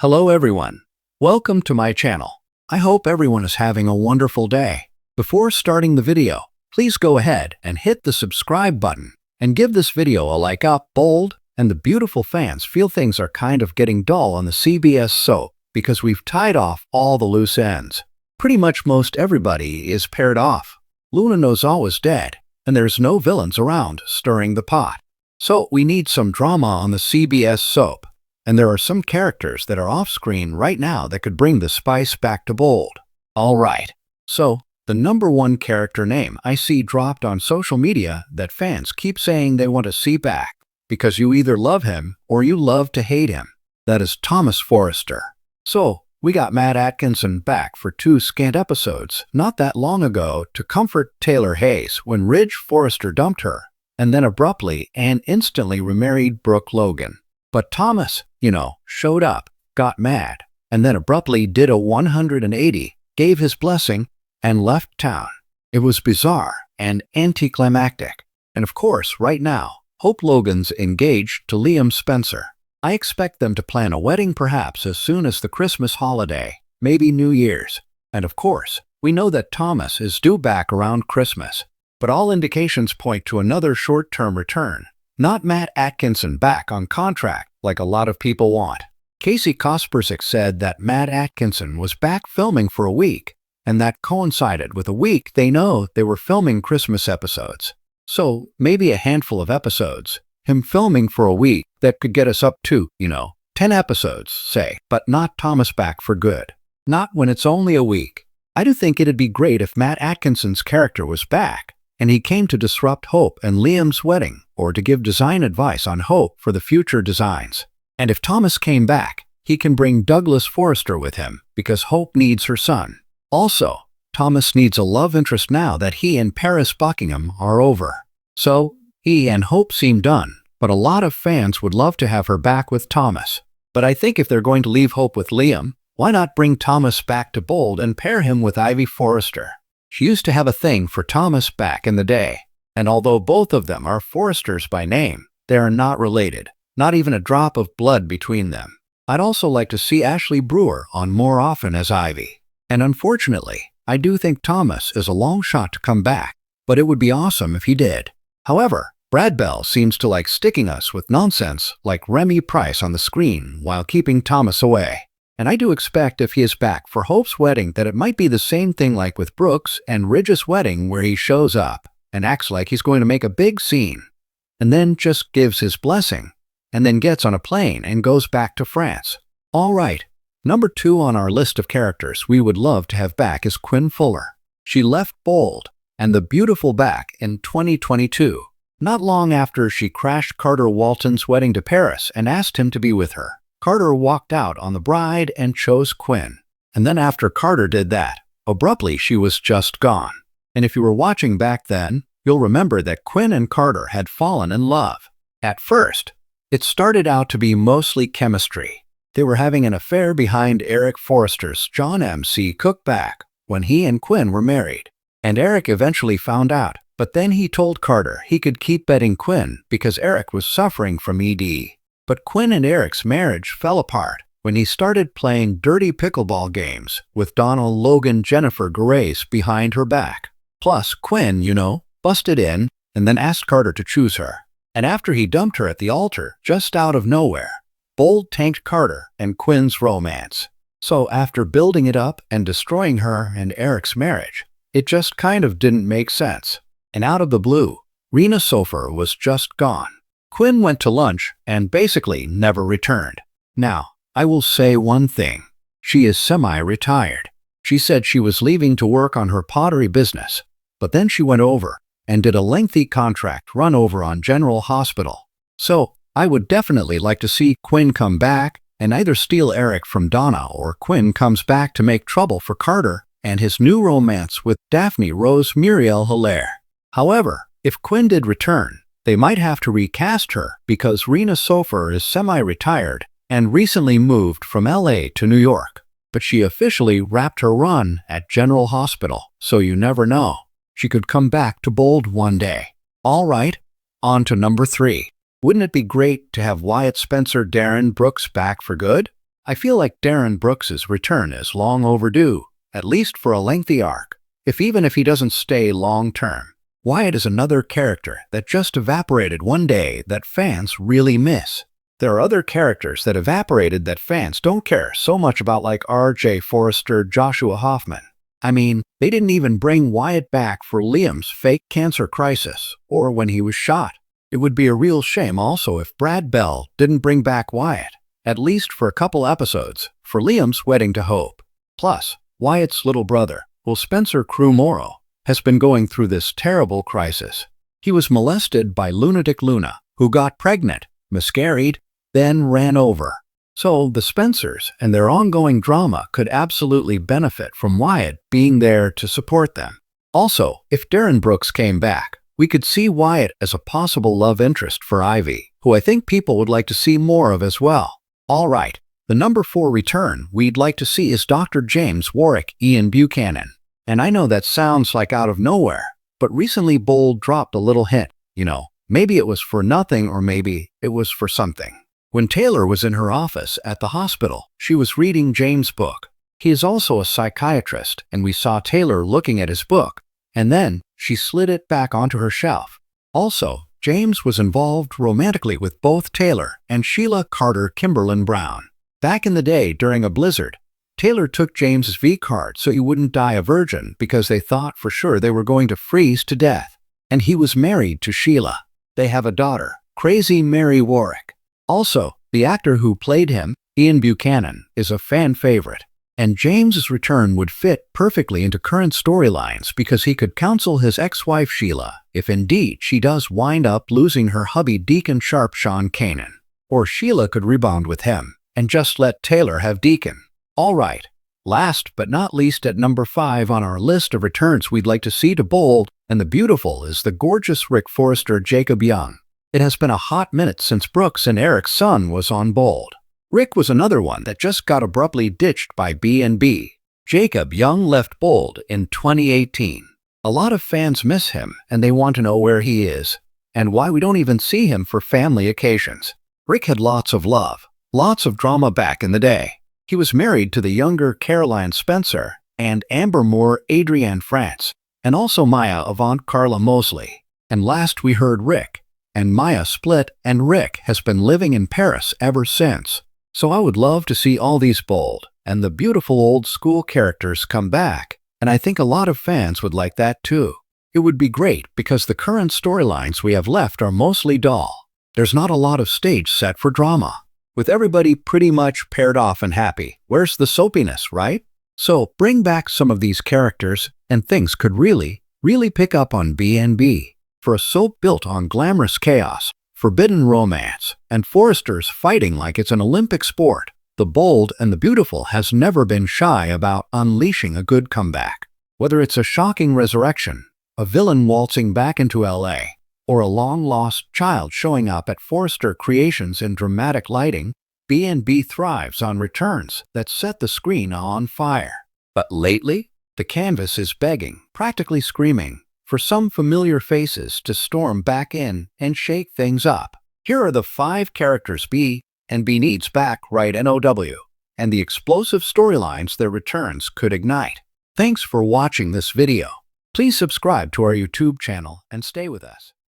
Hello everyone. Welcome to my channel. I hope everyone is having a wonderful day. Before starting the video, please go ahead and hit the subscribe button and give this video a like up. Bold and the beautiful fans feel things are kind of getting dull on the CBS soap because we've tied off all the loose ends. Pretty much most everybody is paired off. Luna Nozal is dead and there's no villains around stirring the pot. So we need some drama on the CBS soap. And there are some characters that are off-screen right now that could bring the spice back to Bold. Alright, so the number one character name I see dropped on social media that fans keep saying they want to see back because you either love him or you love to hate him. That is Thomas Forrester. So, we got Matt Atkinson back for 2 scant episodes not that long ago to comfort Taylor Hayes when Ridge Forrester dumped her and then abruptly and instantly remarried Brooke Logan. But Thomas, showed up, got mad, and then abruptly did a 180, gave his blessing, and left town. It was bizarre and anticlimactic. And of course, right now, Hope Logan's engaged to Liam Spencer. I expect them to plan a wedding perhaps as soon as the Christmas holiday, maybe New Year's. And of course, we know that Thomas is due back around Christmas. But all indications point to another short-term return. Not Matt Atkinson back on contract like a lot of people want. Casey Kaspersik said that Matt Atkinson was back filming for a week, and that coincided with a week they know they were filming Christmas episodes. So maybe a handful of episodes. Him filming for a week that could get us up to, 10 episodes, say, but not Thomas back for good. Not when it's only a week. I do think it'd be great if Matt Atkinson's character was back, and he came to disrupt Hope and Liam's wedding, or to give design advice on Hope for the future designs. And if Thomas came back, he can bring Douglas Forrester with him, because Hope needs her son. Also, Thomas needs a love interest now that he and Paris Buckingham are over. So, he and Hope seem done, but a lot of fans would love to have her back with Thomas. But I think if they're going to leave Hope with Liam, why not bring Thomas back to Bold and pair him with Ivy Forrester? She used to have a thing for Thomas back in the day, and although both of them are Forresters by name, they are not related, not even a drop of blood between them. I'd also like to see Ashley Brewer on more often as Ivy. And unfortunately, I do think Thomas is a long shot to come back, but it would be awesome if he did. However, Brad Bell seems to like sticking us with nonsense like Remy Price on the screen while keeping Thomas away. And I do expect if he is back for Hope's wedding that it might be the same thing like with Brooks and Ridge's wedding where he shows up and acts like he's going to make a big scene, and then just gives his blessing, and then gets on a plane and goes back to France. Alright, number 2 on our list of characters we would love to have back is Quinn Fuller. She left Bold and the Beautiful back in 2022, not long after she crashed Carter Walton's wedding to Paris and asked him to be with her. Carter walked out on the bride and chose Quinn. And then after Carter did that, abruptly she was just gone. And if you were watching back then, you'll remember that Quinn and Carter had fallen in love. At first, it started out to be mostly chemistry. They were having an affair behind Eric Forrester's John M.C. Cook back when he and Quinn were married. And Eric eventually found out, but then he told Carter he could keep betting Quinn because Eric was suffering from ED. But Quinn and Eric's marriage fell apart when he started playing dirty pickleball games with Donald Logan Jennifer Grace behind her back. Plus, Quinn, busted in and then asked Carter to choose her. And after he dumped her at the altar, just out of nowhere, Bold tanked Carter and Quinn's romance. So after building it up and destroying her and Eric's marriage, it just kind of didn't make sense. And out of the blue, Rena Sofer was just gone. Quinn went to lunch and basically never returned. Now, I will say one thing. She is semi-retired. She said she was leaving to work on her pottery business, but then she went over and did a lengthy contract run over on General Hospital. So, I would definitely like to see Quinn come back and either steal Eric from Donna or Quinn comes back to make trouble for Carter and his new romance with Daphne Rose Muriel Hilaire. However, if Quinn did return, they might have to recast her because Rena Sofer is semi-retired and recently moved from LA to New York. But she officially wrapped her run at General Hospital, so you never know. She could come back to Bold one day. Alright, on to number 3. Wouldn't it be great to have Wyatt Spencer Darren Brooks back for good? I feel like Darren Brooks's return is long overdue, at least for a lengthy arc, even if he doesn't stay long-term. Wyatt is another character that just evaporated one day that fans really miss. There are other characters that evaporated that fans don't care so much about, like R.J. Forrester, Joshua Hoffman. I mean, they didn't even bring Wyatt back for Liam's fake cancer crisis or when he was shot. It would be a real shame also if Brad Bell didn't bring back Wyatt, at least for a couple episodes, for Liam's wedding to Hope. Plus, Wyatt's little brother, Spencer Crew Morrow, has been going through this terrible crisis. He was molested by lunatic Luna, who got pregnant, miscarried, then ran over. So the Spencers and their ongoing drama could absolutely benefit from Wyatt being there to support them. Also, if Darren Brooks came back, we could see Wyatt as a possible love interest for Ivy, who I think people would like to see more of as well. Alright, the number 4 return we'd like to see is Dr. James Warwick Ian Buchanan. And I know that sounds like out of nowhere, but recently Bold dropped a little hint. Maybe it was for nothing or maybe it was for something. When Taylor was in her office at the hospital, she was reading James' book. He is also a psychiatrist, and we saw Taylor looking at his book, and then she slid it back onto her shelf. Also, James was involved romantically with both Taylor and Sheila Carter Kimberlin Brown. Back in the day during a blizzard, Taylor took James's V-card so he wouldn't die a virgin because they thought for sure they were going to freeze to death. And he was married to Sheila. They have a daughter, Crazy Mary Warwick. Also, the actor who played him, Ian Buchanan, is a fan favorite. And James's return would fit perfectly into current storylines because he could counsel his ex-wife Sheila if indeed she does wind up losing her hubby Deacon Sharp Sean Kanan. Or Sheila could rebound with him and just let Taylor have Deacon. Alright, last but not least at number 5 on our list of returns we'd like to see to Bold and the Beautiful is the gorgeous Rick Forrester Jacob Young. It has been a hot minute since Brooks and Eric's son was on Bold. Rick was another one that just got abruptly ditched by B&B. Jacob Young left Bold in 2018. A lot of fans miss him and they want to know where he is and why we don't even see him for family occasions. Rick had lots of love, lots of drama back in the day. He was married to the younger Caroline Spencer and Amber Moore Adrienne France, and also Maya Avant Carla Mosley. And last we heard Rick and Maya split and Rick has been living in Paris ever since. So I would love to see all these Bold and the Beautiful old school characters come back, and I think a lot of fans would like that too. It would be great because the current storylines we have left are mostly dull. There's not a lot of stage set for drama. With everybody pretty much paired off and happy, where's the soapiness, right? So bring back some of these characters and things could really pick up on B&B. For a soap built on glamorous chaos, forbidden romance, and Forresters fighting like it's an Olympic sport, the Bold and the Beautiful has never been shy about unleashing a good comeback. Whether it's a shocking resurrection, a villain waltzing back into LA, or a long-lost child showing up at Forrester Creations in dramatic lighting, B&B thrives on returns that set the screen on fire. But lately, the canvas is begging, practically screaming, for some familiar faces to storm back in and shake things up. Here are the 5 characters B&B needs back right NOW, and the explosive storylines their returns could ignite. Thanks for watching this video. Please subscribe to our YouTube channel and stay with us.